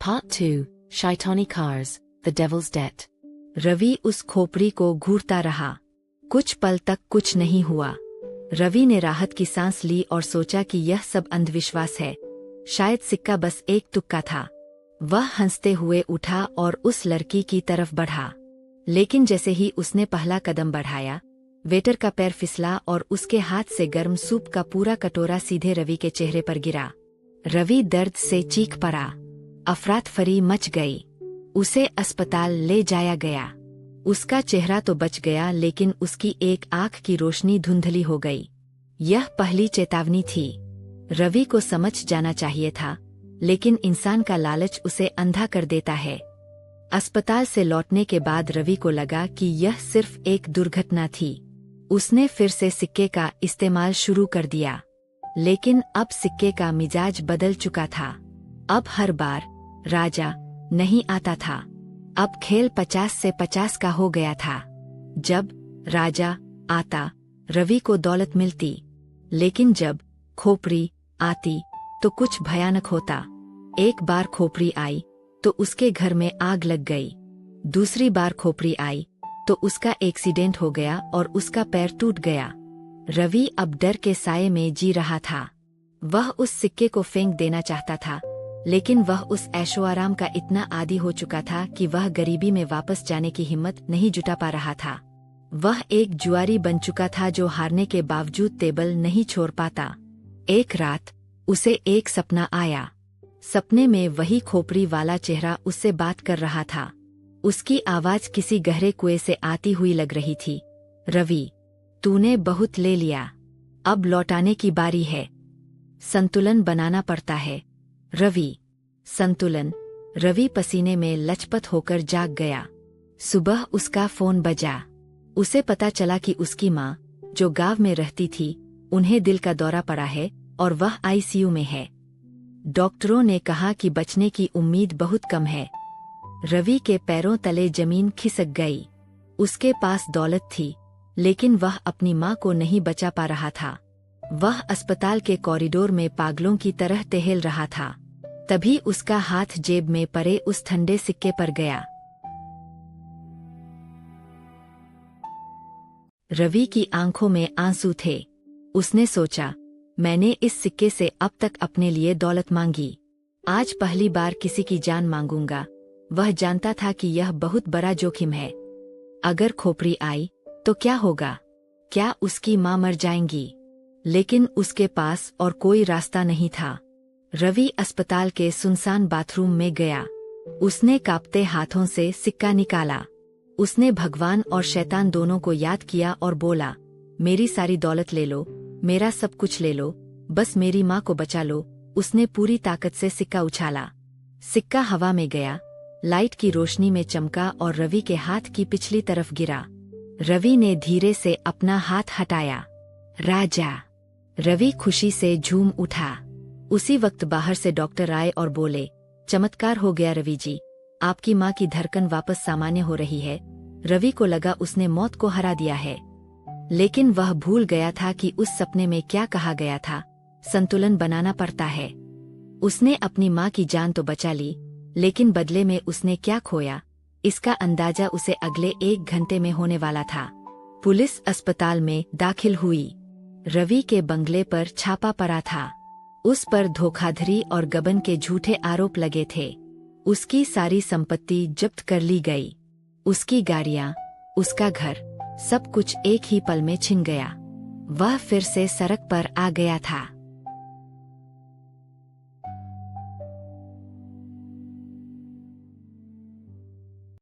Part 2, Shaitani Cars, The Devil's Debt। Ravi उस खोपड़ी को घूरता रहा। कुछ पल तक कुछ नहीं हुआ। रवि ने राहत की सांस ली और सोचा कि यह सब अंधविश्वास है। शायद सिक्का बस एक तुक्का था। वह हंसते हुए उठा और उस लड़की की तरफ बढ़ा। लेकिन जैसे ही उसने पहला कदम बढ़ाया, वेटर का पैर फिसला और उसके हाथ से गर्म सूप का पूरा कटोरा सीधे रवि के चेहरे पर गिरा। रवि दर्द से चीख पड़ा। अफरातफरी मच गई। उसे अस्पताल ले जाया गया। उसका चेहरा तो बच गया, लेकिन उसकी एक आंख की रोशनी धुंधली हो गई। यह पहली चेतावनी थी। रवि को समझ जाना चाहिए था, लेकिन इंसान का लालच उसे अंधा कर देता है। अस्पताल से लौटने के बाद रवि को लगा कि यह सिर्फ एक दुर्घटना थी। उसने फिर से सिक्के का इस्तेमाल शुरू कर दिया, लेकिन अब सिक्के का मिजाज बदल चुका था। अब हर बार राजा नहीं आता था। अब खेल 50 से 50 का हो गया था। जब राजा आता, रवि को दौलत मिलती, लेकिन जब खोपड़ी आती तो कुछ भयानक होता। एक बार खोपड़ी आई तो उसके घर में आग लग गई। दूसरी बार खोपड़ी आई तो उसका एक्सीडेंट हो गया और उसका पैर टूट गया। रवि अब डर के साये में जी रहा था। वह उस सिक्के को फेंक देना चाहता था, लेकिन वह उस ऐशो आराम का इतना आदी हो चुका था कि वह गरीबी में वापस जाने की हिम्मत नहीं जुटा पा रहा था। वह एक जुआरी बन चुका था जो हारने के बावजूद टेबल नहीं छोड़ पाता। एक रात उसे एक सपना आया। सपने में वही खोपड़ी वाला चेहरा उससे बात कर रहा था। उसकी आवाज किसी गहरे कुएं से आती हुई लग रही थी। रवि, तूने बहुत ले लिया। अब लौटाने की बारी है। संतुलन बनाना पड़ता है। रवि, संतुलन। रवि पसीने में लचपत होकर जाग गया। सुबह उसका फोन बजा। उसे पता चला कि उसकी माँ, जो गांव में रहती थी, उन्हें दिल का दौरा पड़ा है और वह आईसीयू में है। डॉक्टरों ने कहा कि बचने की उम्मीद बहुत कम है। रवि के पैरों तले जमीन खिसक गई। उसके पास दौलत थी, लेकिन वह अपनी माँ को नहीं बचा पा रहा था। वह अस्पताल के कॉरिडोर में पागलों की तरह टहल रहा था। तभी उसका हाथ जेब में पड़े उस ठंडे सिक्के पर गया। रवि की आंखों में आंसू थे। उसने सोचा, मैंने इस सिक्के से अब तक अपने लिए दौलत मांगी। आज पहली बार किसी की जान मांगूंगा। वह जानता था कि यह बहुत बड़ा जोखिम है। अगर खोपड़ी आई तो क्या होगा? क्या उसकी माँ मर जाएंगी? लेकिन उसके पास और कोई रास्ता नहीं था। रवि अस्पताल के सुनसान बाथरूम में गया। उसने कांपते हाथों से सिक्का निकाला। उसने भगवान और शैतान दोनों को याद किया और बोला, मेरी सारी दौलत ले लो, मेरा सब कुछ ले लो, बस मेरी माँ को बचा लो। उसने पूरी ताकत से सिक्का उछाला। सिक्का हवा में गया, लाइट की रोशनी में चमका और रवि के हाथ की पिछली तरफ गिरा। रवि ने धीरे से अपना हाथ हटाया। राजा। रवि खुशी से झूम उठा। उसी वक्त बाहर से डॉक्टर आए और बोले, चमत्कार हो गया रवि जी, आपकी माँ की धड़कन वापस सामान्य हो रही है। रवि को लगा उसने मौत को हरा दिया है, लेकिन वह भूल गया था कि उस सपने में क्या कहा गया था, संतुलन बनाना पड़ता है। उसने अपनी माँ की जान तो बचा ली, लेकिन बदले में उसने क्या खोया, इसका अंदाजा उसे अगले 1 घंटे में होने वाला था। पुलिस अस्पताल में दाखिल हुई। रवि के बंगले पर छापा पड़ा था। उस पर धोखाधड़ी और गबन के झूठे आरोप लगे थे। उसकी सारी संपत्ति जब्त कर ली गई। उसकी गाड़ियां, उसका घर, सब कुछ एक ही पल में छिन गया। वह फिर से सड़क पर आ गया था।